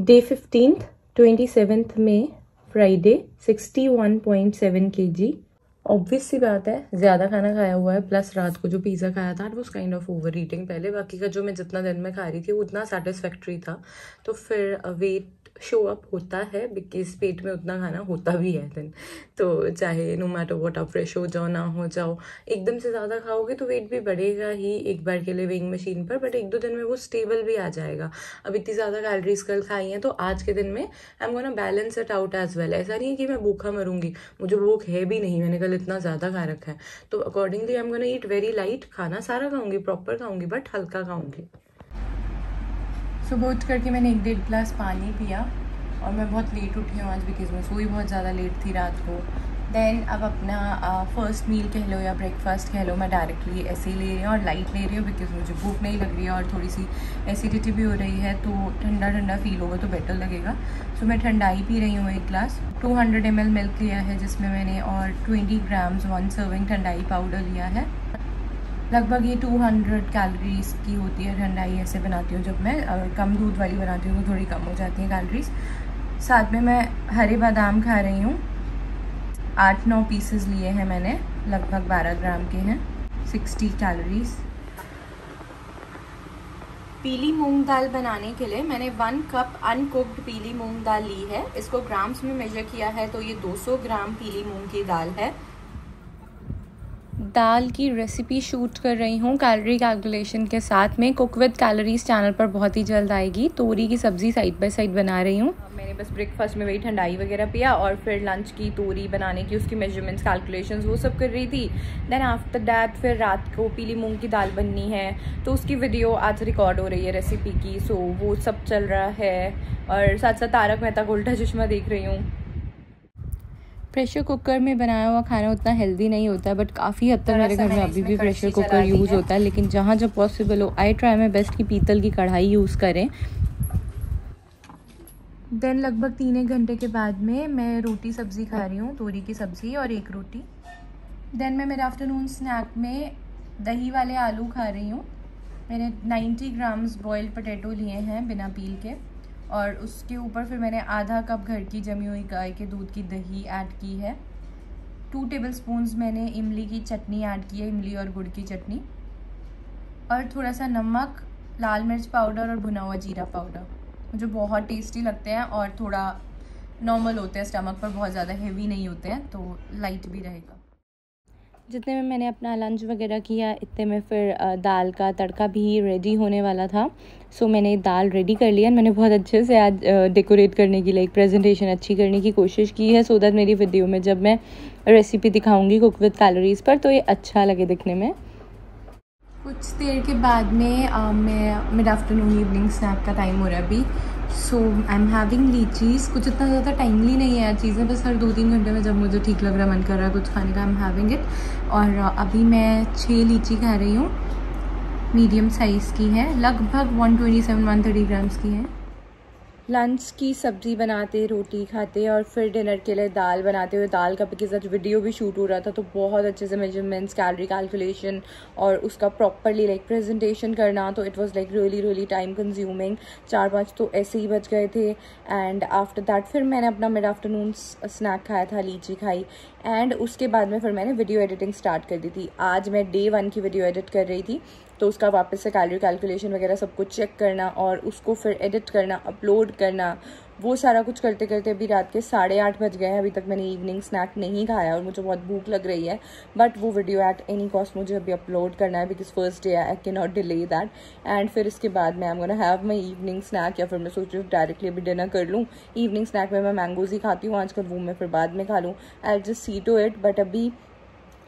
Day 15th 27th में Friday 61.7 kg। Obvious सी बात है, ज़्यादा खाना खाया हुआ है, प्लस रात को जो पिज़्ज़ा खाया था वो काइंड ऑफ ओवर ईटिंग। पहले बाकी का जो मैं जितना दिन में खा रही थी वो उतना सेटिस्फैक्ट्री था, तो फिर वेट शो अप होता है बिकॉज पेट में उतना खाना होता भी है दिन। तो चाहे नो मैटर व्हाट आप फ्रेश हो जाओ ना हो जाओ, एकदम से ज़्यादा खाओगे तो वेट भी बढ़ेगा ही एक बार के लिए वेइंग मशीन पर, बट एक दो दिन में वो स्टेबल भी आ जाएगा। अब इतनी ज़्यादा कैलोरीज कल खाई हैं तो आज के दिन में I am gonna balance it out as well. ऐसा नहीं है कि मैं भूखा मरूंगी, मुझे भूख है भी नहीं, मैंने कल इतना ज़्यादा खा रखा है। तो accordingly I am gonna eat very light. खाना सारा खाऊंगी, प्रॉपर खाऊंगी, बट हल्का खाऊंगी। सुबह उठ करके मैंने 1-1.5 गिलास पानी पिया और मैं बहुत लेट उठी हूँ आज बिकॉज मैं सोई बहुत ज़्यादा लेट थी रात को। देन अब अपना फर्स्ट मील कह लो या ब्रेकफास्ट कह लो, मैं डायरेक्टली ऐसे ही ले रही हूँ और लाइट ले रही हूँ बिकॉज मुझे भूख नहीं लग रही है और थोड़ी सी एसिडिटी भी हो रही है, तो ठंडा ठंडा फील होगा तो बेटर लगेगा। सो मैं ठंडा ही पी रही हूँ 1 गिलास। 200 ml मिल्क लिया है जिसमें मैंने, और 20 ग्राम्स 1 सर्विंग ठंडाई पाउडर लिया है। लगभग ये 200 कैलोरीज की होती है ठंडाई। ऐसे बनाती हूँ जब मैं कम दूध वाली बनाती हूँ तो थोड़ी कम हो जाती हैं कैलोरीज। साथ में मैं हरे बादाम खा रही हूँ, 8-9 पीसेस लिए हैं मैंने, लगभग 12 ग्राम के हैं, 60 कैलोरीज। पीली मूंग दाल बनाने के लिए मैंने 1 कप अनकुक्ड पीली मूंग दाल ली है। इसको ग्राम्स में मेजर किया है तो ये 200 ग्राम पीली मूंग की दाल है। दाल की रेसिपी शूट कर रही हूँ कैलोरी कैलकुलेशन के साथ में। कुक विद कैलोरीज चैनल पर बहुत ही जल्द आएगी। तोरी की सब्ज़ी साइड बाय साइड बना रही हूँ। मैंने बस ब्रेकफास्ट में वही ठंडाई वगैरह पिया और फिर लंच की तोरी बनाने की उसकी मेजरमेंट्स कैलकुलेशंस वो सब कर रही थी। देन आफ्टर दैट फिर रात को पीली मूंग की दाल बननी है तो उसकी वीडियो आज रिकॉर्ड हो रही है रेसिपी की, सो वो सब चल रहा है। और साथ साथ तारक मेहता का उल्टा चश्मा देख रही हूँ। प्रेशर कुकर में बनाया हुआ खाना उतना हेल्दी नहीं होता है, बट काफ़ी हद तक मेरे घर में अभी भी प्रेशर कुकर यूज़ होता है, लेकिन जहाँ जब पॉसिबल हो आई ट्राई माई बेस्ट कि पीतल की कढ़ाई यूज़ करें। देन लगभग 3-1 घंटे के बाद में मैं रोटी सब्ज़ी खा रही हूँ, तोरी की सब्ज़ी और 1 रोटी। देन मैं मेरे आफ्टरनून स्नैक में दही वाले आलू खा रही हूँ। मैंने 90 ग्राम्स बॉइल्ड पोटैटो लिए हैं बिना पील के, और उसके ऊपर फिर मैंने आधा कप घर की जमी हुई गाय के दूध की दही ऐड की है। 2 टेबलस्पून्स मैंने इमली की चटनी ऐड की है, इमली और गुड़ की चटनी, और थोड़ा सा नमक, लाल मिर्च पाउडर और भुना हुआ जीरा पाउडर। मुझे बहुत टेस्टी लगते हैं और थोड़ा नॉर्मल होते हैं स्टमक पर, बहुत ज़्यादा हेवी नहीं होते हैं, तो लाइट भी रहेगा। जितने में मैंने अपना लंच वगैरह किया इतने में फिर दाल का तड़का भी रेडी होने वाला था। सो मैंने दाल रेडी कर लिया। मैंने बहुत अच्छे से आज डेकोरेट करने के लिए, एक प्रेजेंटेशन अच्छी करने की कोशिश की है, सो दैट मेरी वीडियो में जब मैं रेसिपी दिखाऊंगी कुक विद कैलोरीज़ पर तो ये अच्छा लगे दिखने में। कुछ देर के बाद में मैं मिड आफ्टरनून इवनिंग स्नैक का टाइम हो रहा है अभी। सो आई एम हैविंग लीचीज़। कुछ इतना ज़्यादा टाइमली नहीं है चीज़ें, बस हर 2-3 घंटे में जब मुझे ठीक लग रहा है, मन कर रहा है कुछ खाने का, आई एम हैविंग इट। और अभी मैं 6 लीची खा रही हूँ, मीडियम साइज़ की है, लगभग 127-130 ग्राम्स की है। लंच की सब्ज़ी बनाते, रोटी खाते और फिर डिनर के लिए दाल बनाते हुए, दाल का बिकॉज आज वीडियो भी शूट हो रहा था तो बहुत अच्छे से मेजरमेंट्स, कैलोरी कैलकुलेशन और उसका प्रॉपरली लाइक प्रेजेंटेशन करना, तो it was like really time consuming. 4-5 तो ऐसे ही बच गए थे। एंड आफ्टर दैट फिर मैंने अपना मिड आफ्टरनून स्नैक खाया था, लीची खाई, एंड उसके बाद में फिर मैंने वीडियो एडिटिंग स्टार्ट कर दी थी। आज मैं डे 1 की वीडियो एडिट कर रही थी, तो उसका वापस से कैलोरी कैलकुलेशन वगैरह सब कुछ चेक करना और उसको फिर एडिट करना, अपलोड करना, वो सारा कुछ करते करते अभी रात के 8:30 बज गए हैं। अभी तक मैंने इवनिंग स्नैक नहीं खाया और मुझे बहुत भूख लग रही है, बट वो वीडियो एट एनी कॉस्ट मुझे अभी अपलोड करना है because first day I cannot नॉट डिले दैट। एंड फिर इसके बाद मैं I am gonna have my evening snack, या फिर मैं सोच रही हूँ डायरेक्टली अभी डिनर कर लूँ। इवनिंग स्नैक में मैं मैंगोज ही खाती हूँ आजकल, वो मैं फिर बाद में खा लूँ। I just see to it, but अभी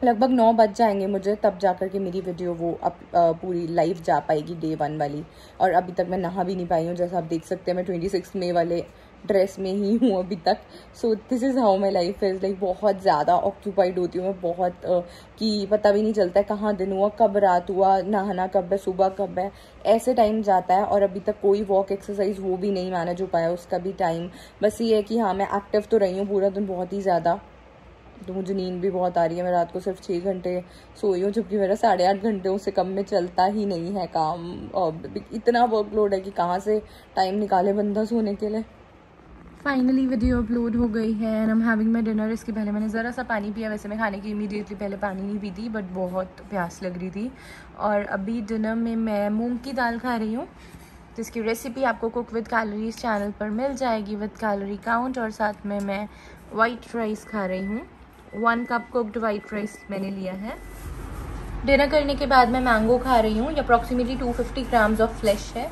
लगभग 9 बज जाएंगे मुझे, तब जाकर के मेरी वीडियो वो पूरी लाइव जा पाएगी डे 1 वाली। और अभी तक मैं नहा भी नहीं पाई हूँ, जैसा आप देख सकते हैं मैं 26 मई वाले ड्रेस में ही हूँ अभी तक। So this is how my life is like. बहुत ज़्यादा ऑक्यूपाइड होती हूँ मैं, बहुत कि पता भी नहीं चलता है कहाँ दिन हुआ, कब रात हुआ, नहाना कब है, सुबह कब है, ऐसे टाइम जाता है। और अभी तक कोई वॉक एक्सरसाइज वो भी नहीं मैनेज हो पाया, उसका भी टाइम। बस ये है कि हाँ मैं एक्टिव तो रही हूँ पूरा दिन बहुत ही ज़्यादा। तो मुझे नींद भी बहुत आ रही है। मैं रात को सिर्फ 6 घंटे सोई हूँ, जबकि मेरा 8.5 घंटे से कम में चलता ही नहीं है काम। और इतना वर्कलोड है कि कहाँ से टाइम निकाले बंदा सोने के लिए। फाइनली वीडियो अपलोड हो गई है and I am having my dinner. इसके पहले मैंने ज़रा सा पानी पिया। वैसे मैं खाने की इमीडिएटली पहले पानी नहीं पी थी, बट बहुत प्यास लग रही थी। और अभी डिनर में मैं मूंग की दाल खा रही हूँ, जिसकी रेसिपी आपको कुक विद कैलोरीज चैनल पर मिल जाएगी विद कैलोरी काउंट। और साथ में मैं वाइट राइस खा रही हूँ। 1 कप कुक्ड वाइट राइस मैंने लिया है। डिनर करने के बाद मैं मैंगो खा रही हूँ। ये अप्रॉक्सीमेटली 250 ग्राम्स ऑफ फ्लेश है।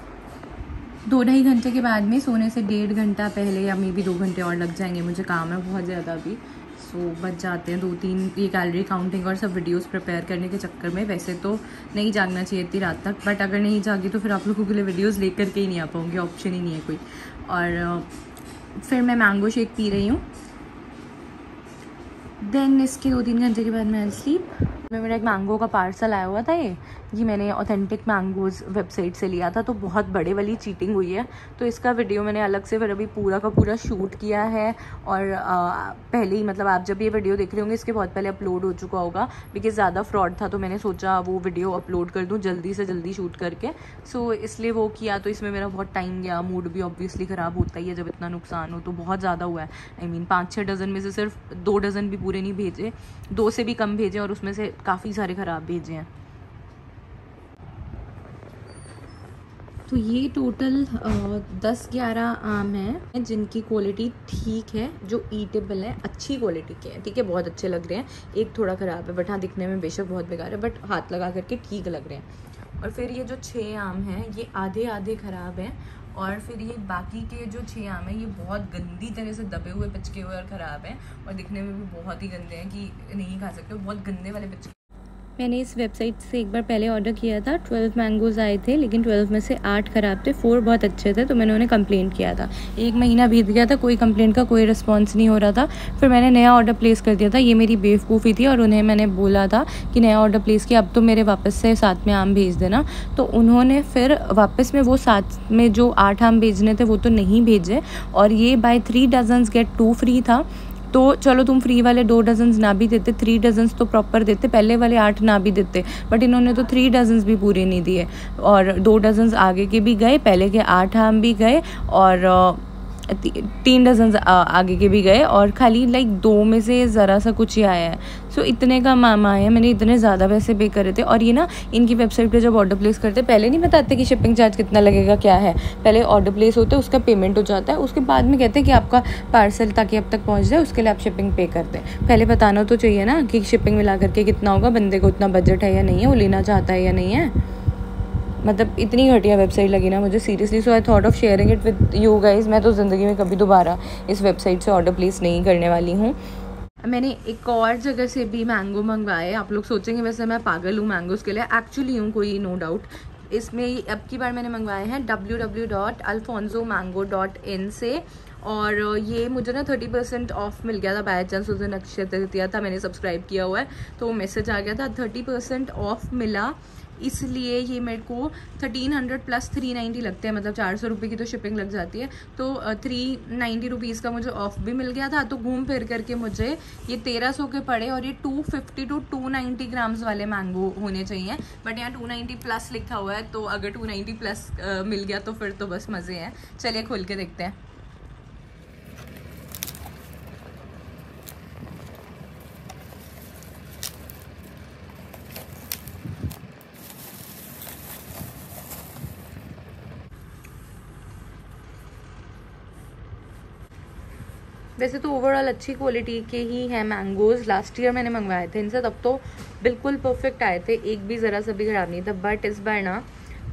2-2.5 घंटे के बाद में सोने से 1.5 घंटा पहले या मे बी 2 घंटे और लग जाएंगे। मुझे काम है बहुत ज़्यादा अभी, सो बच जाते हैं 2-3 ये कैलोरी काउंटिंग और सब वीडियोस प्रिपेयर करने के चक्कर में। वैसे तो नहीं जागना चाहिए इतनी रात तक, बट अगर नहीं जागी तो फिर आप लोगों के लिए वीडियोस लेकर के ही नहीं आ पाऊँगी, ऑप्शन ही नहीं है कोई। और फिर मैं मैंगो शेक पी रही हूँ। देन इसके 2-3 घंटे के बाद मैं स्लीप। मेरा एक मैंगो का पार्सल आया हुआ था। ये मैंने ऑथेंटिक मैंगोज़ वेबसाइट से लिया था, तो बहुत बड़े वाली चीटिंग हुई है। तो इसका वीडियो मैंने अलग से फिर अभी पूरा का पूरा शूट किया है। और पहले ही मतलब आप जब ये वीडियो देख रहे होंगे इसके बहुत पहले अपलोड हो चुका होगा, बिकॉज ज़्यादा फ्रॉड था। तो मैंने सोचा वो वीडियो अपलोड कर दूँ जल्दी से जल्दी शूट करके, सो इसलिए वो किया। तो इसमें मेरा बहुत टाइम गया, मूड भी ऑब्वियसली ख़राब होता ही है जब इतना नुकसान हो। तो बहुत ज़्यादा हुआ है। I mean 5-6 डज़न में से सिर्फ 2 डज़न भी पूरे नहीं भेजे, 2 से भी कम भेजे, और उसमें से काफ़ी सारे ख़राब भेजे हैं। तो ये टोटल 10-11 आम हैं जिनकी क्वालिटी ठीक है, जो ईटेबल है, अच्छी क्वालिटी के हैं, ठीक है, बहुत अच्छे लग रहे हैं। एक थोड़ा ख़राब है, बट हाँ दिखने में बेशक बहुत बेकार है, बट हाथ लगा करके ठीक लग रहे हैं। और फिर ये जो 6 आम हैं ये आधे आधे ख़राब हैं। और फिर ये बाकी के जो 6 आम हैं ये बहुत गंदी तरह से दबे हुए, पिचके हुए और ख़राब हैं, और दिखने में भी बहुत ही गंदे हैं कि नहीं खा सकते, बहुत गंदे वाले पिचके। मैंने इस वेबसाइट से एक बार पहले ऑर्डर किया था, 12 मैंगोज़ आए थे, लेकिन 12 में से 8 ख़राब थे, 4 बहुत अच्छे थे। तो मैंने उन्हें कंप्लेंट किया था। 1 महीना बीत गया था, कोई कंप्लेंट का कोई रिस्पांस नहीं हो रहा था। फिर मैंने नया ऑर्डर प्लेस कर दिया था। ये मेरी बेवकूफ़ी थी, और उन्हें मैंने बोला था कि नया ऑर्डर प्लेस किया, अब तो मेरे वापस से साथ में आम भेज देना। तो उन्होंने फिर वापस में वो साथ में जो 8 आम भेजने थे वो तो नहीं भेजे, और ये बाय 3 डजन्स गेट 2 फ्री था। तो चलो तुम फ्री वाले 2 डजन्स ना भी देते, 3 डजन्स तो प्रॉपर देते, पहले वाले 8 ना भी देते, बट इन्होंने तो 3 डजन्स भी पूरे नहीं दिए। और 2 डजन्स आगे के भी गए, पहले के 8 आम भी गए, और 3 डजन्स आगे के भी गए, और खाली लाइक 2 में से ज़रा सा कुछ ही आया है। सो इतने का मामा आया। मैंने इतने ज़्यादा पैसे पे करे थे। और ये ना इनकी वेबसाइट पे जब ऑर्डर प्लेस करते पहले नहीं बताते कि शिपिंग चार्ज कितना लगेगा क्या है। पहले ऑर्डर प्लेस होता है, उसका पेमेंट हो जाता है, उसके बाद में कहते हैं कि आपका पार्सल ताकि अब तक पहुँच जाए उसके लिए आप शिपिंग पे कर दें। पहले बताना तो चाहिए ना कि शिपिंग मिला करके कितना होगा, बंदे को उतना बजट है या नहीं है, वो लेना चाहता है या नहीं है। मतलब इतनी घटिया वेबसाइट लगी ना मुझे seriously. So I thought of sharing it with you guys. मैं तो ज़िंदगी में कभी दोबारा इस वेबसाइट से ऑर्डर प्लेस नहीं करने वाली हूँ। मैंने एक और जगह से भी मैंगो मंगवाए। आप लोग सोचेंगे वैसे मैं पागल हूँ मैंगोज़ के लिए, एक्चुअली हूँ, कोई नो डाउट। इसमें अब की बार मैंने मंगवाए हैं www.alfonsomango.in से, और ये मुझे ना 30% ऑफ मिल गया था बाय चांस। उस दिन अक्षय तृतीया था, मैंने सब्सक्राइब किया हुआ है, तो मैसेज आ गया था 30% ऑफ मिला, इसलिए ये मेरे को 1300 प्लस 390 लगते हैं, मतलब 400 रुपये की तो शिपिंग लग जाती है। तो 390 रुपीज़ का मुझे ऑफ भी मिल गया था। तो घूम फिर करके मुझे ये 1300 के पड़े, और ये 250 to 290 ग्राम्स वाले मैंगो होने चाहिए, बट यहाँ 290 प्लस लिखा हुआ है। तो अगर 290 प्लस मिल गया तो फिर तो बस मज़े हैं। चलिए खोल के देखते हैं। वैसे तो ओवरऑल अच्छी क्वालिटी के ही हैं मैंगोज़। लास्ट ईयर मैंने मंगवाए थे इनसे, तब तो बिल्कुल परफेक्ट आए थे, एक भी ज़रा सा भी ख़राब नहीं था। बट इस बार ना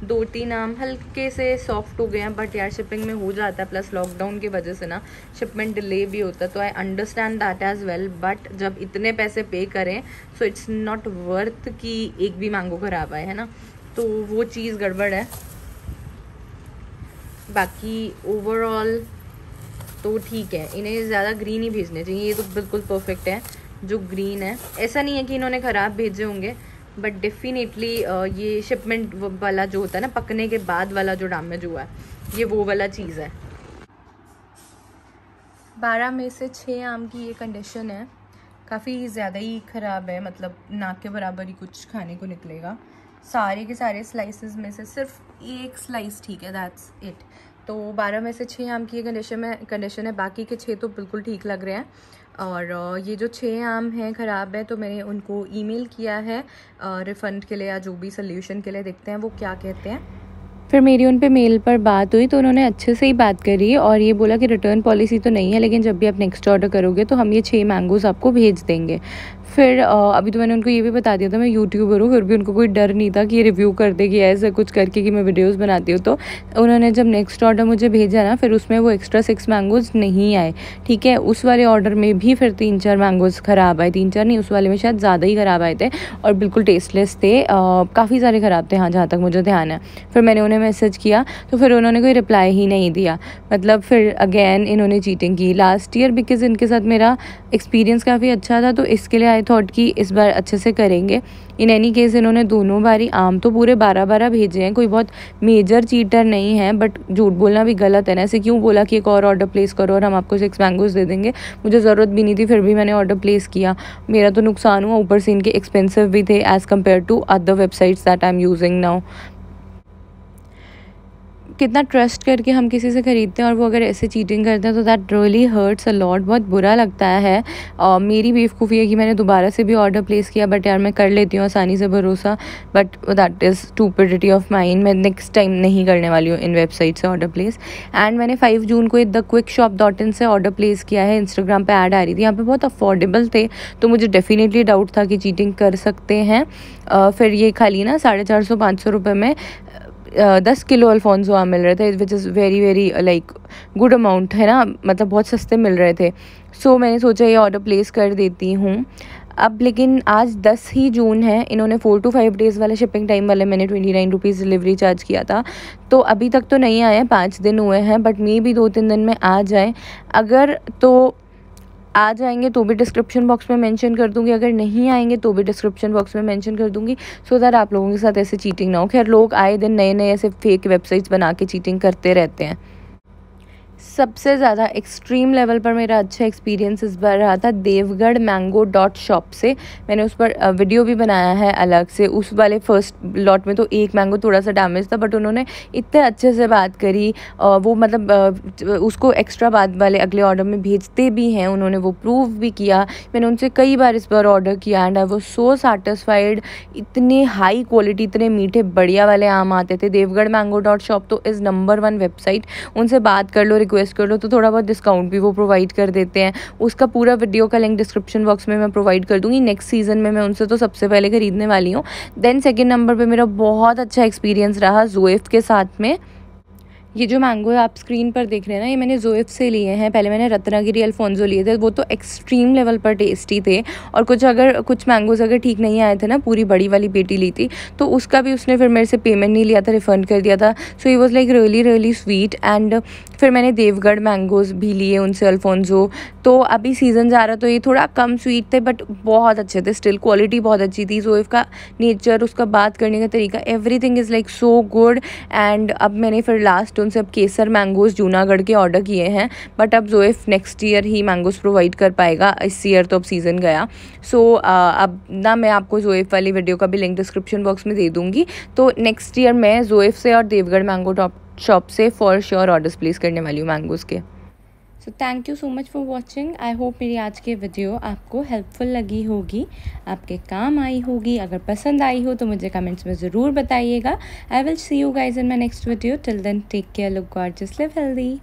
2-3 आम हल्के से सॉफ्ट हो गए हैं, बट यार शिपिंग में हो जाता है, प्लस लॉकडाउन की वजह से ना शिपमेंट डिले भी होता है। तो I understand that as well, but जब इतने पैसे पे करें सो इट्स नॉट वर्थ कि एक भी मैंगो ख़राब आए, है ना। तो वो चीज़ गड़बड़ है। बाकी ओवरऑल तो ठीक है। इन्हें ज़्यादा ग्रीन ही भेजने चाहिए, ये तो बिल्कुल परफेक्ट है जो ग्रीन है। ऐसा नहीं है कि इन्होंने ख़राब भेजे होंगे, बट डेफिनेटली ये शिपमेंट वाला जो होता है ना, पकने के बाद वाला जो डैमेज हुआ है, ये वो वाला चीज़ है। 12 में से 6 आम की ये कंडीशन है, काफ़ी ज़्यादा ही ख़राब है, मतलब नाक के बराबर ही कुछ खाने को निकलेगा। सारे के सारे स्लाइसेस में से सिर्फ एक स्लाइस ठीक है, दैट्स इट। तो 12 में से 6 आम की कंडीशन है, बाकी के 6 तो बिल्कुल ठीक लग रहे हैं। और ये जो 6 आम हैं ख़राब है, तो मैंने उनको ईमेल किया है रिफ़ंड के लिए या जो भी सोल्यूशन के लिए। देखते हैं वो क्या कहते हैं। फिर मेरी उन पे मेल पर बात हुई तो उन्होंने अच्छे से ही बात करी और ये बोला कि रिटर्न पॉलिसी तो नहीं है, लेकिन जब भी आप नेक्स्ट ऑर्डर करोगे तो हम ये 6 मैंगोज़ आपको भेज देंगे। फिर अभी तो मैंने उनको ये भी बता दिया था मैं यूट्यूबर हूँ, फिर भी उनको कोई डर नहीं था कि ये रिव्यू कर देगी ऐसा कुछ करके कि मैं वीडियोस बनाती हूँ। तो उन्होंने जब नेक्स्ट ऑर्डर मुझे भेजा ना, फिर उसमें वो एक्स्ट्रा 6 मैंगोज़ नहीं आए, ठीक है। उस वाले ऑर्डर में भी फिर 3-4 मैंगोज़ ख़राब आए, 3-4 नहीं, उस वाले में शायद ज़्यादा ही ख़राब आए थे और बिल्कुल टेस्टलेस थे। काफ़ी सारे ख़राब थे, हाँ, जहाँ तक मुझे ध्यान है। फिर मैंने उन्हें मैसेज किया तो फिर उन्होंने कोई रिप्लाई ही नहीं दिया। मतलब फिर अगेन इन्होंने चीटिंग की लास्ट ईयर, बिकॉज़ इनके साथ मेरा एक्सपीरियंस काफ़ी अच्छा था, तो इसके लिए आई थॉट कि इस बार अच्छे से करेंगे। इन एनी केस इन्होंने दोनों बारी आम तो पूरे 12-12 भेजे हैं, कोई बहुत मेजर चीटर नहीं है, बट झूठ बोलना भी गलत है ना। ऐसे क्यों बोला कि एक और ऑर्डर प्लेस करो और हम आपको 6 मैंगोज़ दे देंगे, मुझे ज़रूरत भी नहीं थी, फिर भी मैंने ऑर्डर प्लेस किया। मेरा तो नुकसान हुआ, ऊपर से इनके एक्सपेंसिव भी थे as compare to other websites that I am using now. कितना ट्रस्ट करके हम किसी से ख़रीदते हैं और वो अगर ऐसे चीटिंग करते हैं तो that really hurts a lot, बहुत बुरा लगता है। मेरी बेवकूफ़ी है कि मैंने दोबारा से भी ऑर्डर प्लेस किया, बट यार मैं कर लेती हूँ आसानी से भरोसा, but that is stupidity of mine. मैं नेक्स्ट टाइम नहीं करने वाली हूँ इन वेबसाइट से ऑर्डर प्लेस। एंड मैंने 5 जून को thequickshop.in से ऑर्डर प्लेस किया है। इंस्टाग्राम पर ऐड आ रही थी, यहाँ पर बहुत अफोर्डेबल थे, तो मुझे डेफिनेटली डाउट था कि चीटिंग कर सकते हैं। फिर ये खाली ना 450-500 रुपये में 10 किलो अल्फोंसो आम मिल रहे थे, which is very very like good amount है ना, मतलब बहुत सस्ते मिल रहे थे। सो मैंने सोचा ये ऑर्डर प्लेस कर देती हूँ अब। लेकिन आज 10 ही जून है, इन्होंने 4 to 5 डेज़ वाले शिपिंग टाइम वाले मैंने 29 रुपीज़ डिलीवरी चार्ज किया था, तो अभी तक तो नहीं आए, 5 दिन हुए हैं, बट मे भी 2-3 दिन में आ जाए। अगर तो आ जाएंगे तो भी डिस्क्रिप्शन बॉक्स में मेंशन कर दूंगी, अगर नहीं आएंगे तो भी डिस्क्रिप्शन बॉक्स में मेंशन कर दूंगी, सो दैट आप लोगों के साथ ऐसे चीटिंग ना हो। खैर लोग आए दिन नए नए ऐसे फेक वेबसाइट्स बना के चीटिंग करते रहते हैं। सबसे ज़्यादा एक्सट्रीम लेवल पर मेरा अच्छा एक्सपीरियंस इस बार रहा था देवगढ़ mango.shop से। मैंने उस पर वीडियो भी बनाया है अलग से। उस वाले फर्स्ट लॉट में तो एक मैंगो थोड़ा सा डैमेज था, बट उन्होंने इतने अच्छे से बात करी, वो मतलब उसको एक्स्ट्रा बाद वाले अगले ऑर्डर में भेजते भी हैं, उन्होंने वो प्रूव भी किया। मैंने उनसे कई बार इस बार ऑर्डर किया and I was so satisfied. इतने हाई क्वालिटी, इतने मीठे बढ़िया वाले आम आते थे। देवगढ़ mango.shop तो इज़ नंबर 1 वेबसाइट, उनसे बात कर लो, रिक्वेस्ट कर लो, तो थोड़ा बहुत डिस्काउंट भी वो प्रोवाइड कर देते हैं। उसका पूरा वीडियो का लिंक डिस्क्रिप्शन बॉक्स में मैं प्रोवाइड कर दूंगी। नेक्स्ट सीजन में मैं उनसे तो सबसे पहले खरीदने वाली हूँ। देन सेकंड नंबर पे मेरा बहुत अच्छा एक्सपीरियंस रहा ज़ोइफ के साथ में। ये जो मैंगो आप स्क्रीन पर देख रहे हैं ना, ये मैंने ज़ोइफ से लिए हैं। पहले मैंने रत्नागिरी अल्फोंसो लिए थे, वो तो एक्सट्रीम लेवल पर टेस्टी थे। और कुछ मैंगोज़ अगर ठीक नहीं आए थे ना, पूरी बड़ी वाली पेटी ली थी, तो उसका भी उसने फिर मेरे से पेमेंट नहीं लिया था, रिफ़ंड कर दिया था। So he was like really really sweet. And फिर मैंने देवगढ़ मैंगोज़ भी लिए उनसे अल्फोंसो। तो अभी सीज़न जा रहा तो ये थोड़ा कम स्वीट थे, बट बहुत अच्छे थे, स्टिल क्वालिटी बहुत अच्छी थी। ज़ोइफ का नेचर, उसका बात करने का तरीका, everything is like so good. And अब मैंने फिर लास्ट उनसे अब केसर मैंगोज़ जूनागढ़ के ऑर्डर किए हैं, बट अब ज़ोइफ नेक्स्ट ईयर ही मैंगोज़ प्रोवाइड कर पाएगा। इस ईयर तो अब सीज़न गया। सो अब ना मैं आपको ज़ोइफ वाली वीडियो का भी लिंक डिस्क्रिप्शन बॉक्स में दे दूँगी। तो नेक्स्ट ईयर मैं ज़ोइफ से और देवगढ़ mango.shop से फॉर श्योर ऑर्डर्स प्लेस करने वाली हूँ मैंगोज़ के। So thank you so much for watching. I hope मेरी आज की वीडियो आपको हेल्पफुल लगी होगी, आपके काम आई होगी। अगर पसंद आई हो तो मुझे कमेंट्स में ज़रूर बताइएगा। I will see you guys in my next video. Till then take care, look gorgeous, live healthy.